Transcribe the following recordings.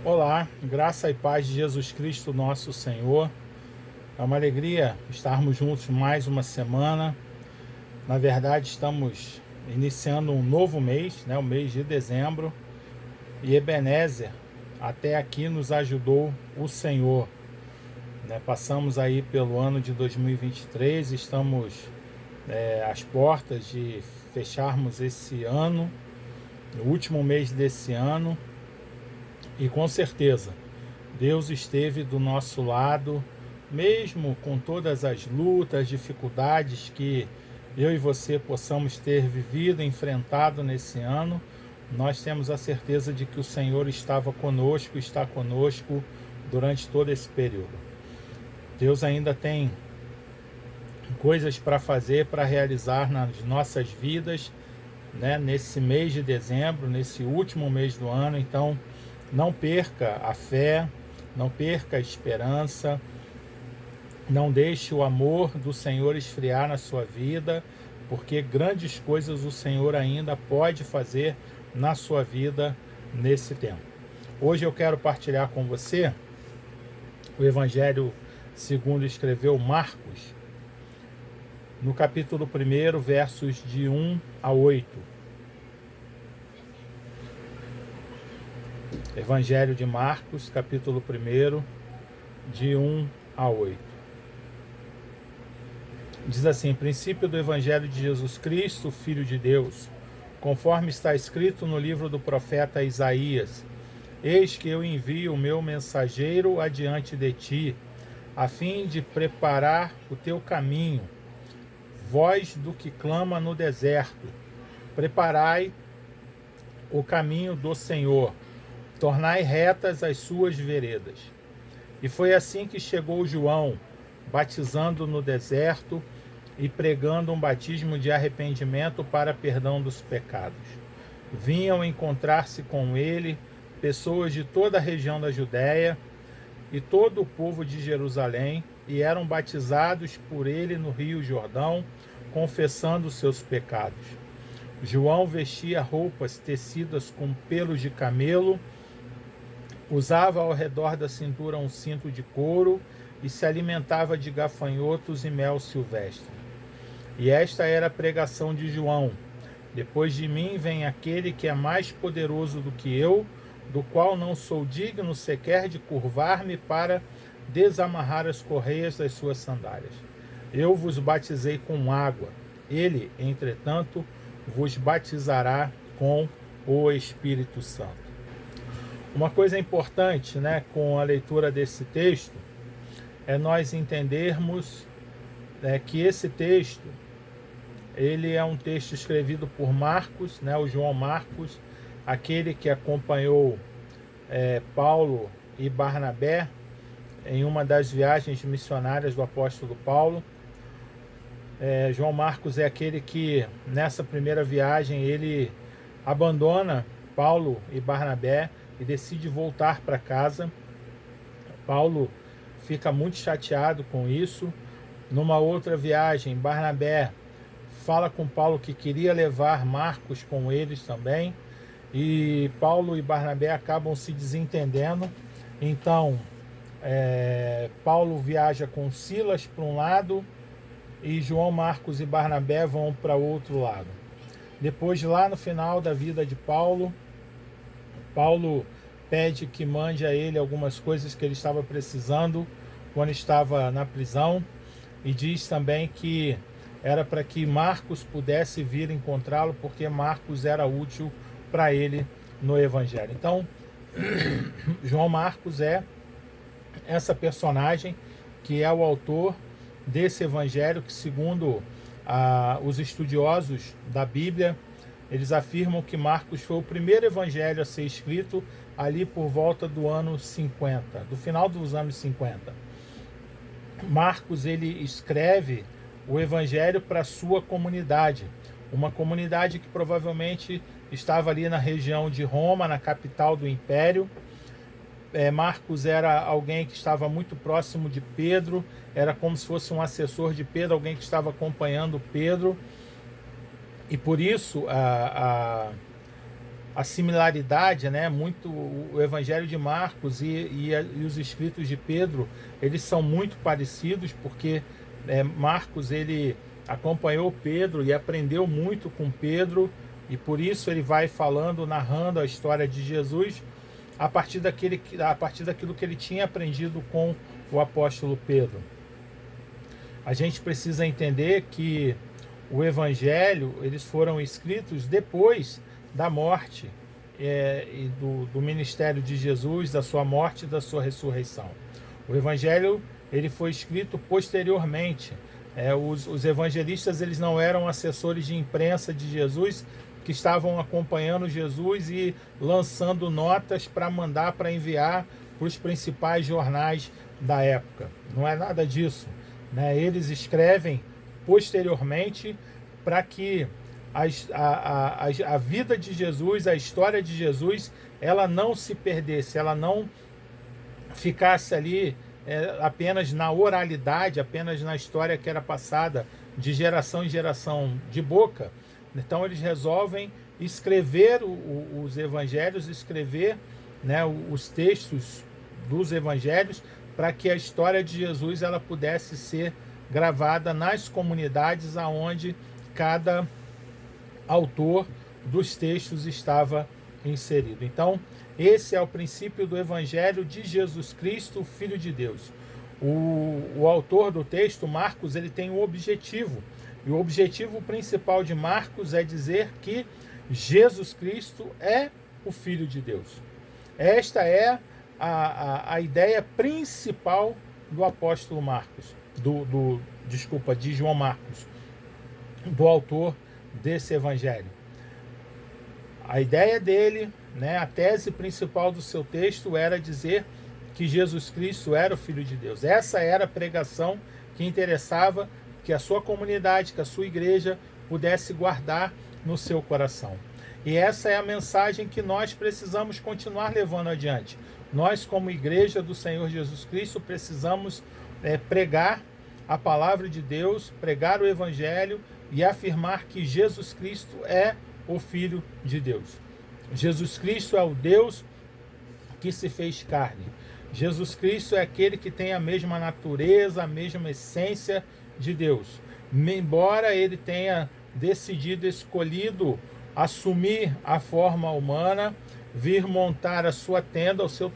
Olá, graça e paz de Jesus Cristo, nosso Senhor. É uma alegria estarmos juntos mais uma semana. Na verdade, estamos iniciando um novo mês, o mês de dezembro. E Ebenezer, até aqui nos ajudou o Senhor. Passamos aí pelo ano de 2023, estamos às portas de fecharmos esse ano, no último mês desse ano. E com certeza, Deus esteve do nosso lado, mesmo com todas as lutas, dificuldades que eu e você possamos ter vivido, enfrentado nesse ano. Nós temos a certeza de que o Senhor estava conosco, está conosco durante todo esse período. Deus ainda tem coisas para fazer, para realizar nas nossas vidas, nesse mês de dezembro, nesse último mês do ano. Então, não perca a fé, não perca a esperança, não deixe o amor do Senhor esfriar na sua vida, porque grandes coisas o Senhor ainda pode fazer na sua vida nesse tempo. Hoje eu quero partilhar com você o Evangelho segundo escreveu Marcos, no capítulo 1, versos de 1 a 8. Evangelho de Marcos, capítulo 1, de 1 a 8. Diz assim: princípio do Evangelho de Jesus Cristo, Filho de Deus, conforme está escrito no livro do profeta Isaías: eis que eu envio o meu mensageiro adiante de ti, a fim de preparar o teu caminho. Voz do que clama no deserto: preparai o caminho do Senhor, tornai retas as suas veredas. E foi assim que chegou João, batizando no deserto e pregando um batismo de arrependimento para perdão dos pecados. Vinham encontrar-se com ele pessoas de toda a região da Judéia e todo o povo de Jerusalém, e eram batizados por ele no Rio Jordão, confessando seus pecados. João vestia roupas tecidas com pelos de camelo, usava ao redor da cintura um cinto de couro e se alimentava de gafanhotos e mel silvestre. E esta era a pregação de João: depois de mim vem aquele que é mais poderoso do que eu, do qual não sou digno sequer de curvar-me para desamarrar as correias das suas sandálias. Eu vos batizei com água, ele, entretanto, vos batizará com o Espírito Santo. Uma coisa importante, com a leitura desse texto, é nós entendermos que esse texto, ele é um texto escrevido por Marcos, o João Marcos, aquele que acompanhou Paulo e Barnabé em uma das viagens missionárias do apóstolo Paulo. João Marcos é aquele que, nessa primeira viagem, ele abandona Paulo e Barnabé e decide voltar para casa. Paulo fica muito chateado com isso. Numa outra viagem, Barnabé fala com Paulo que queria levar Marcos com eles também, e Paulo e Barnabé acabam se desentendendo. Então, Paulo viaja com Silas para um lado e João Marcos e Barnabé vão para outro lado. Depois, lá no final da vida de Paulo pede que mande a ele algumas coisas que ele estava precisando quando estava na prisão, e diz também que era para que Marcos pudesse vir encontrá-lo, porque Marcos era útil para ele no Evangelho. Então, João Marcos é essa personagem que é o autor desse Evangelho, que, segundo os estudiosos da Bíblia, eles afirmam que Marcos foi o primeiro evangelho a ser escrito ali por volta do ano 50, do final dos anos 50. Marcos, ele escreve o evangelho para a sua comunidade, uma comunidade que provavelmente estava ali na região de Roma, na capital do Império. Marcos era alguém que estava muito próximo de Pedro, era como se fosse um assessor de Pedro, alguém que estava acompanhando Pedro, e por isso a similaridade, né? Muito o Evangelho de Marcos e os escritos de Pedro, eles são muito parecidos, porque Marcos ele acompanhou Pedro e aprendeu muito com Pedro, e por isso ele vai falando, narrando a história de Jesus a partir daquilo que ele tinha aprendido com o apóstolo Pedro. A gente precisa entender que o Evangelho, eles foram escritos depois da morte e do ministério de Jesus, da sua morte e da sua ressurreição. O Evangelho ele foi escrito posteriormente. Os evangelistas eles não eram assessores de imprensa de Jesus que estavam acompanhando Jesus e lançando notas para mandar, para enviar para os principais jornais da época. Não é nada disso, né? Eles escrevem posteriormente para que a vida de Jesus, a história de Jesus, ela não se perdesse, ela não ficasse ali apenas na oralidade, apenas na história que era passada de geração em geração de boca. Então eles resolvem escrever os evangelhos, escrever, né, os textos dos evangelhos, para que a história de Jesus ela pudesse ser gravada nas comunidades aonde cada autor dos textos estava inserido. Então, esse é o princípio do Evangelho de Jesus Cristo, Filho de Deus. O autor do texto, Marcos, ele tem um objetivo. E o objetivo principal de Marcos é dizer que Jesus Cristo é o Filho de Deus. Esta é a ideia principal do apóstolo Marcos, de João Marcos, do autor desse evangelho. A ideia dele, né, a tese principal do seu texto era dizer que Jesus Cristo era o Filho de Deus. Essa era a pregação que interessava que a sua comunidade, que a sua igreja pudesse guardar no seu coração. E essa é a mensagem que nós precisamos continuar levando adiante. Nós, como igreja do Senhor Jesus Cristo, precisamos pregar a palavra de Deus, pregar o Evangelho e afirmar que Jesus Cristo é o Filho de Deus. Jesus Cristo é o Deus que se fez carne. Jesus Cristo é aquele que tem a mesma natureza, a mesma essência de Deus. Embora ele tenha escolhido assumir a forma humana, vir montar a sua tenda, o seu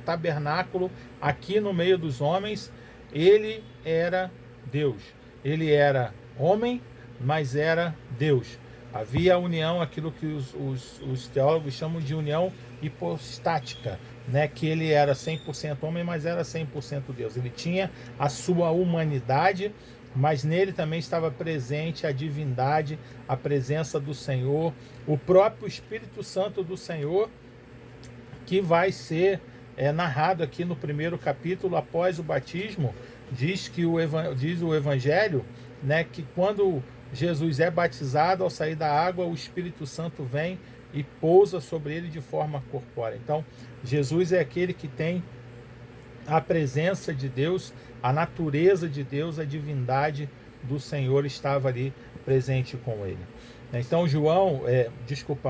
tabernáculo aqui no meio dos homens, ele era Deus. Ele era homem, mas era Deus. Havia a união, aquilo que os teólogos chamam de união hipostática, né? Que ele era 100% homem, mas era 100% Deus. Ele tinha a sua humanidade, mas nele também estava presente a divindade, a presença do Senhor, o próprio Espírito Santo do Senhor, que vai ser narrado aqui no primeiro capítulo, após o batismo. Diz o Evangelho, né, que quando Jesus é batizado, ao sair da água, o Espírito Santo vem e pousa sobre ele de forma corpórea. Então, Jesus é aquele que tem a presença de Deus, a natureza de Deus, a divindade do Senhor estava ali presente com ele. Então,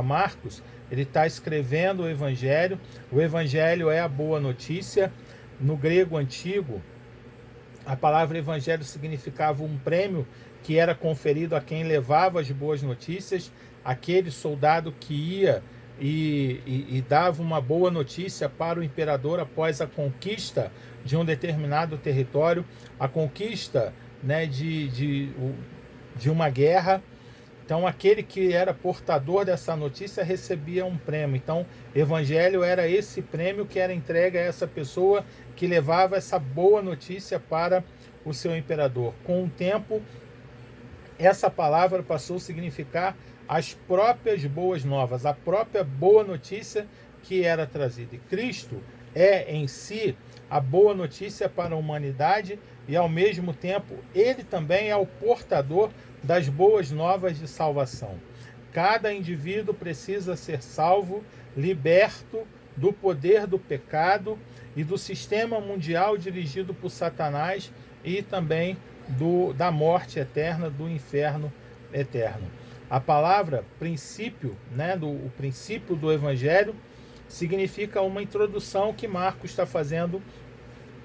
Marcos, ele está escrevendo o Evangelho. O Evangelho é a boa notícia. No grego antigo, a palavra Evangelho significava um prêmio que era conferido a quem levava as boas notícias, aquele soldado que ia e dava uma boa notícia para o imperador após a conquista de um determinado território, a conquista, né, de uma guerra. Então, aquele que era portador dessa notícia recebia um prêmio. Então, Evangelho era esse prêmio que era entregue a essa pessoa que levava essa boa notícia para o seu imperador. Com o tempo, essa palavra passou a significar as próprias boas novas, a própria boa notícia que era trazida. E Cristo é em si a boa notícia para a humanidade e, ao mesmo tempo, ele também é o portador das boas novas de salvação. Cada indivíduo precisa ser salvo, liberto do poder do pecado e do sistema mundial dirigido por Satanás e também da morte eterna, do inferno eterno. A palavra princípio, né, o princípio do Evangelho, significa uma introdução que Marcos está fazendo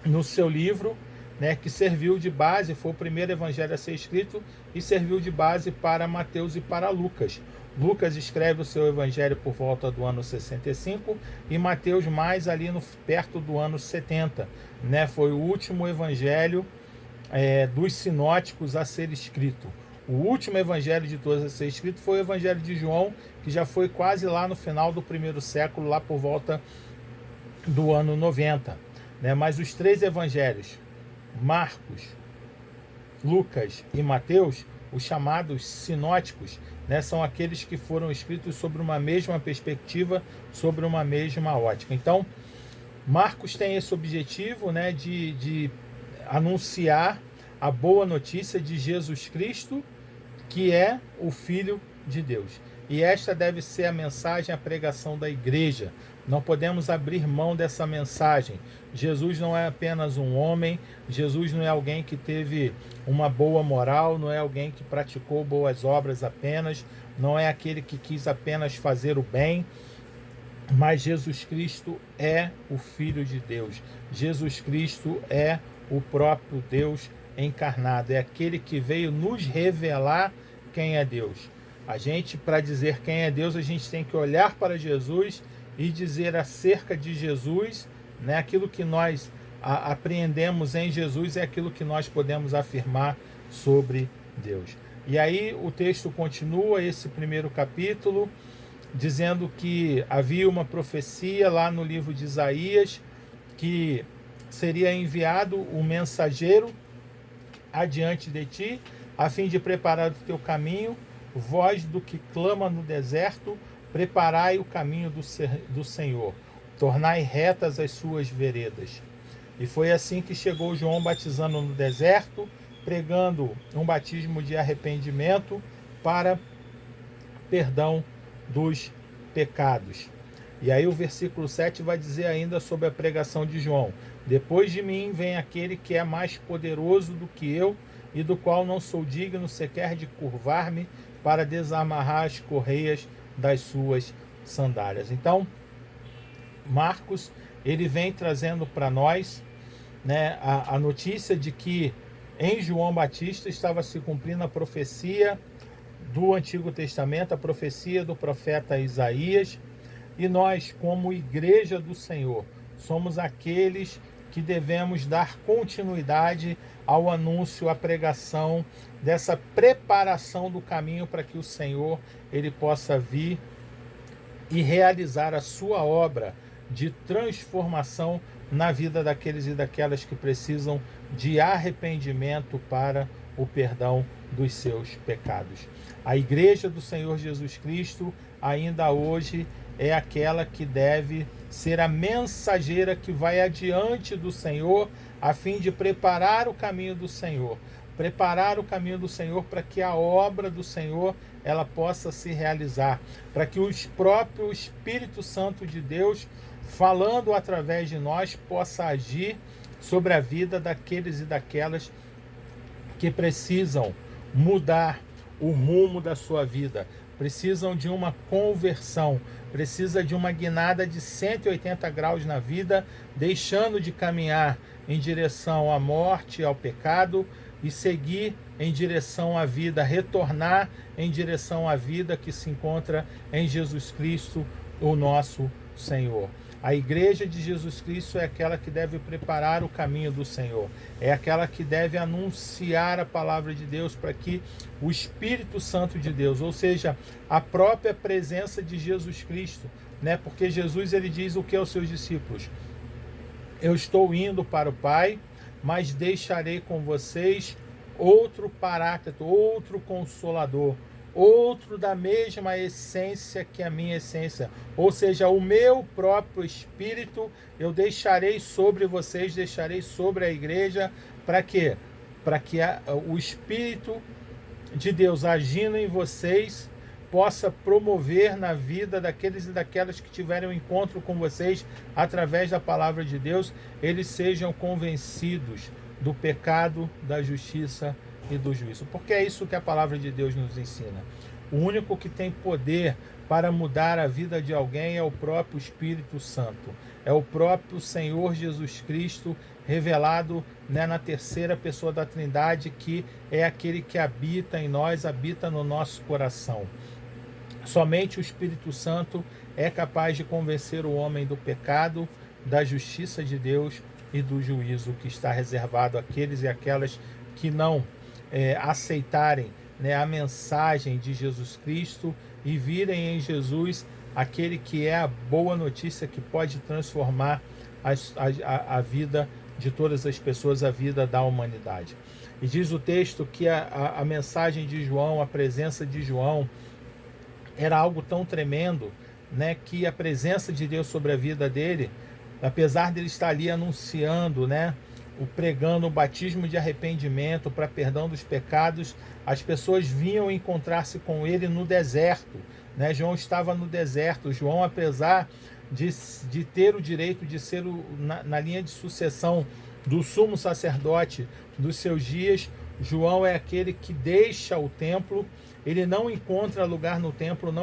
no seu livro, né, que serviu de base, foi o primeiro evangelho a ser escrito e serviu de base para Mateus e para Lucas. Lucas escreve o seu evangelho por volta do ano 65 e Mateus mais ali perto do ano 70. Né, foi o último evangelho dos sinóticos a ser escrito. O último evangelho de todos a ser escrito foi o evangelho de João, que já foi quase lá no final do primeiro século, lá por volta do ano 90. Né? Mas os três evangelhos, Marcos, Lucas e Mateus, os chamados sinóticos, né, são aqueles que foram escritos sobre uma mesma perspectiva, sobre uma mesma ótica. Então, Marcos tem esse objetivo, né, de anunciar a boa notícia de Jesus Cristo, que é o Filho de Deus. E esta deve ser a mensagem, a pregação da igreja. Não podemos abrir mão dessa mensagem. Jesus não é apenas um homem, Jesus não é alguém que teve uma boa moral, não é alguém que praticou boas obras apenas, não é aquele que quis apenas fazer o bem, mas Jesus Cristo é o Filho de Deus. Jesus Cristo é o próprio Deus encarnado, é aquele que veio nos revelar quem é Deus. A gente, para dizer quem é Deus, a gente tem que olhar para Jesus e dizer acerca de Jesus, né, aquilo que nós apreendemos em Jesus é aquilo que nós podemos afirmar sobre Deus. E aí o texto continua, esse primeiro capítulo, dizendo que havia uma profecia lá no livro de Isaías, que seria enviado um mensageiro adiante de ti, a fim de preparar o teu caminho, voz do que clama no deserto, preparai o caminho do Senhor, tornai retas as suas veredas. E foi assim que chegou João batizando no deserto, pregando um batismo de arrependimento para perdão dos pecados. E aí o versículo 7 vai dizer ainda sobre a pregação de João: depois de mim vem aquele que é mais poderoso do que eu, e do qual não sou digno sequer de curvar-me para desamarrar as correias das suas sandálias. Então, Marcos, ele vem trazendo para nós, né, a notícia de que em João Batista estava se cumprindo a profecia do Antigo Testamento, a profecia do profeta Isaías, e nós, como igreja do Senhor, somos aqueles que devemos dar continuidade ao anúncio, à pregação dessa preparação do caminho para que o Senhor ele possa vir e realizar a sua obra de transformação na vida daqueles e daquelas que precisam de arrependimento para o perdão dos seus pecados. A igreja do Senhor Jesus Cristo ainda hoje é aquela que deve ser a mensageira que vai adiante do Senhor a fim de preparar o caminho do Senhor. Preparar o caminho do Senhor para que a obra do Senhor ela possa se realizar, para que o próprio Espírito Santo de Deus, falando através de nós, possa agir sobre a vida daqueles e daquelas que precisam mudar o rumo da sua vida, precisam de uma conversão, precisa de uma guinada de 180 graus na vida, deixando de caminhar em direção à morte, ao pecado, e seguir em direção à vida, retornar em direção à vida que se encontra em Jesus Cristo, o nosso Senhor. A igreja de Jesus Cristo é aquela que deve preparar o caminho do Senhor, é aquela que deve anunciar a palavra de Deus para que o Espírito Santo de Deus, ou seja, a própria presença de Jesus Cristo, né? Porque Jesus ele diz o que aos seus discípulos: eu estou indo para o Pai, mas deixarei com vocês outro Paráclito, outro Consolador, outro da mesma essência que a minha essência, ou seja, o meu próprio Espírito eu deixarei sobre vocês, deixarei sobre a igreja, para quê? Para que o Espírito de Deus agindo em vocês possa promover na vida daqueles e daquelas que tiverem um encontro com vocês através da palavra de Deus, eles sejam convencidos do pecado, da justiça e do juízo. Porque é isso que a palavra de Deus nos ensina. O único que tem poder para mudar a vida de alguém é o próprio Espírito Santo. É o próprio Senhor Jesus Cristo revelado, né, na terceira pessoa da Trindade, que é aquele que habita em nós, habita no nosso coração. Somente o Espírito Santo é capaz de convencer o homem do pecado, da justiça de Deus e do juízo que está reservado àqueles e aquelas que não aceitarem, né, a mensagem de Jesus Cristo e virem em Jesus aquele que é a boa notícia que pode transformar a vida de todas as pessoas, a vida da humanidade. E diz o texto que a mensagem de João, a presença de João, era algo tão tremendo, né, que a presença de Deus sobre a vida dele, apesar dele estar ali anunciando, né, pregando o batismo de arrependimento para perdão dos pecados, as pessoas vinham encontrar-se com ele no deserto, né? João estava no deserto. João, apesar de ter o direito de ser na linha de sucessão do sumo sacerdote dos seus dias, João é aquele que deixa o templo. Ele não encontra lugar no templo,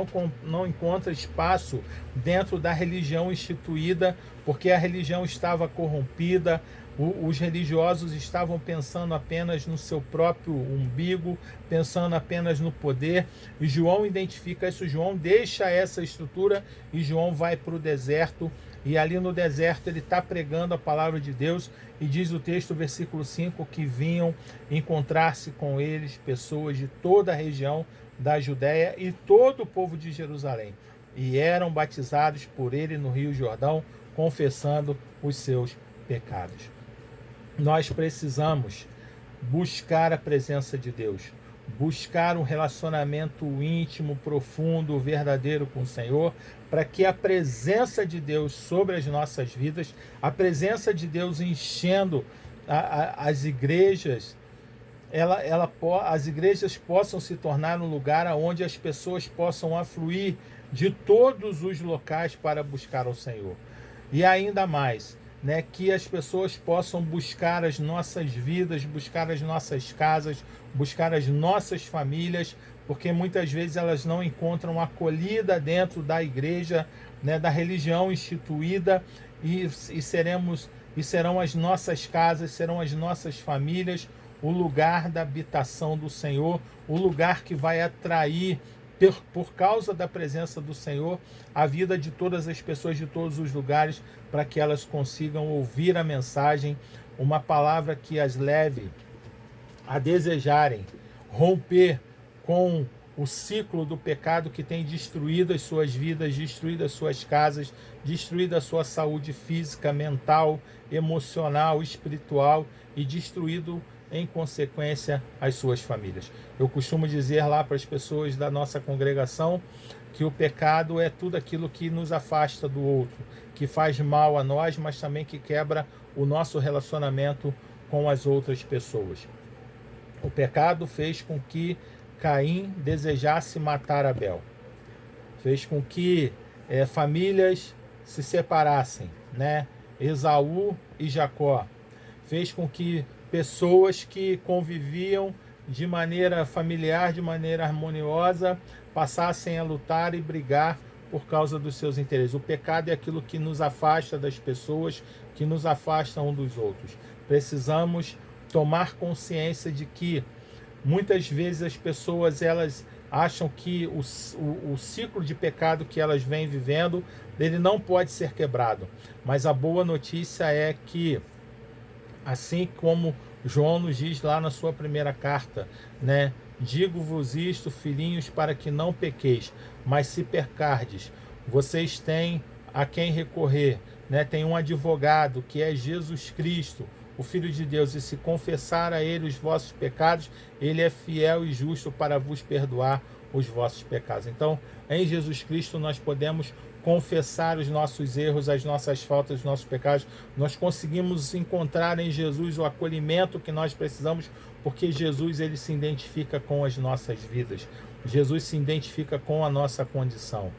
não encontra espaço dentro da religião instituída, porque a religião estava corrompida, os religiosos estavam pensando apenas no seu próprio umbigo, pensando apenas no poder, e João identifica isso. João deixa essa estrutura e João vai para o deserto, e ali no deserto ele está pregando a palavra de Deus, e diz o texto, versículo 5, que vinham encontrar-se com eles pessoas de toda a região da Judéia e todo o povo de Jerusalém, e eram batizados por ele no Rio Jordão, confessando os seus pecados. Nós precisamos buscar a presença de Deus, buscar um relacionamento íntimo, profundo, verdadeiro com o Senhor, para que a presença de Deus sobre as nossas vidas, a presença de Deus enchendo as igrejas, as igrejas possam se tornar um lugar onde as pessoas possam afluir de todos os locais para buscar ao Senhor. E ainda mais, né, que as pessoas possam buscar as nossas vidas, buscar as nossas casas, buscar as nossas famílias, porque muitas vezes elas não encontram acolhida dentro da igreja, né, da religião instituída, e serão as nossas casas, serão as nossas famílias o lugar da habitação do Senhor, o lugar que vai atrair, por causa da presença do Senhor, a vida de todas as pessoas de todos os lugares, para que elas consigam ouvir a mensagem, uma palavra que as leve a desejarem romper com o ciclo do pecado que tem destruído as suas vidas, destruído as suas casas, destruído a sua saúde física, mental, emocional, espiritual, e destruído em consequência as suas famílias. Eu costumo dizer lá para as pessoas da nossa congregação que o pecado é tudo aquilo que nos afasta do outro, que faz mal a nós, mas também que quebra o nosso relacionamento com as outras pessoas. O pecado fez com que Caim desejasse matar Abel, fez com que famílias se separassem, né? Esaú e Jacó, fez com que pessoas que conviviam de maneira familiar, de maneira harmoniosa, passassem a lutar e brigar por causa dos seus interesses. O pecado é aquilo que nos afasta das pessoas, que nos afasta um dos outros. Precisamos tomar consciência de que muitas vezes as pessoas elas acham que o ciclo de pecado que elas vêm vivendo, ele não pode ser quebrado. Mas a boa notícia é que, assim como João nos diz lá na sua primeira carta, né? Digo-vos isto, filhinhos, para que não pequeis, mas se pecardes, vocês têm a quem recorrer, né? Tem um advogado que é Jesus Cristo, o Filho de Deus, e se confessar a ele os vossos pecados, ele é fiel e justo para vos perdoar os vossos pecados. Então, em Jesus Cristo nós podemos confessar os nossos erros, as nossas faltas, os nossos pecados. Nós conseguimos encontrar em Jesus o acolhimento que nós precisamos, porque Jesus ele se identifica com as nossas vidas. Jesus se identifica com a nossa condição.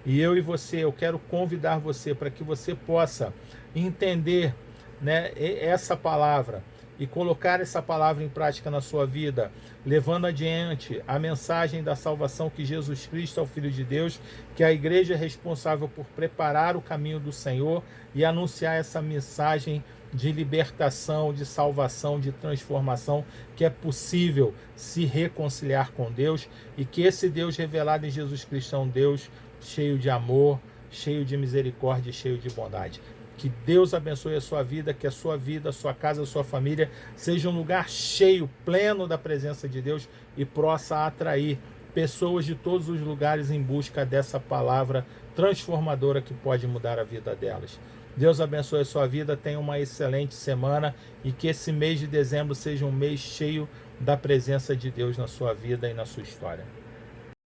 E eu e você, eu quero convidar você para que você possa entender, né, essa palavra e colocar essa palavra em prática na sua vida, levando adiante a mensagem da salvação que Jesus Cristo é o Filho de Deus, que a igreja é responsável por preparar o caminho do Senhor e anunciar essa mensagem de libertação, de salvação, de transformação, que é possível se reconciliar com Deus e que esse Deus revelado em Jesus Cristo é um Deus cheio de amor, cheio de misericórdia e cheio de bondade. Que Deus abençoe a sua vida, que a sua vida, a sua casa, a sua família seja um lugar cheio, pleno da presença de Deus e possa atrair pessoas de todos os lugares em busca dessa palavra transformadora que pode mudar a vida delas. Deus abençoe a sua vida, tenha uma excelente semana e que esse mês de dezembro seja um mês cheio da presença de Deus na sua vida e na sua história.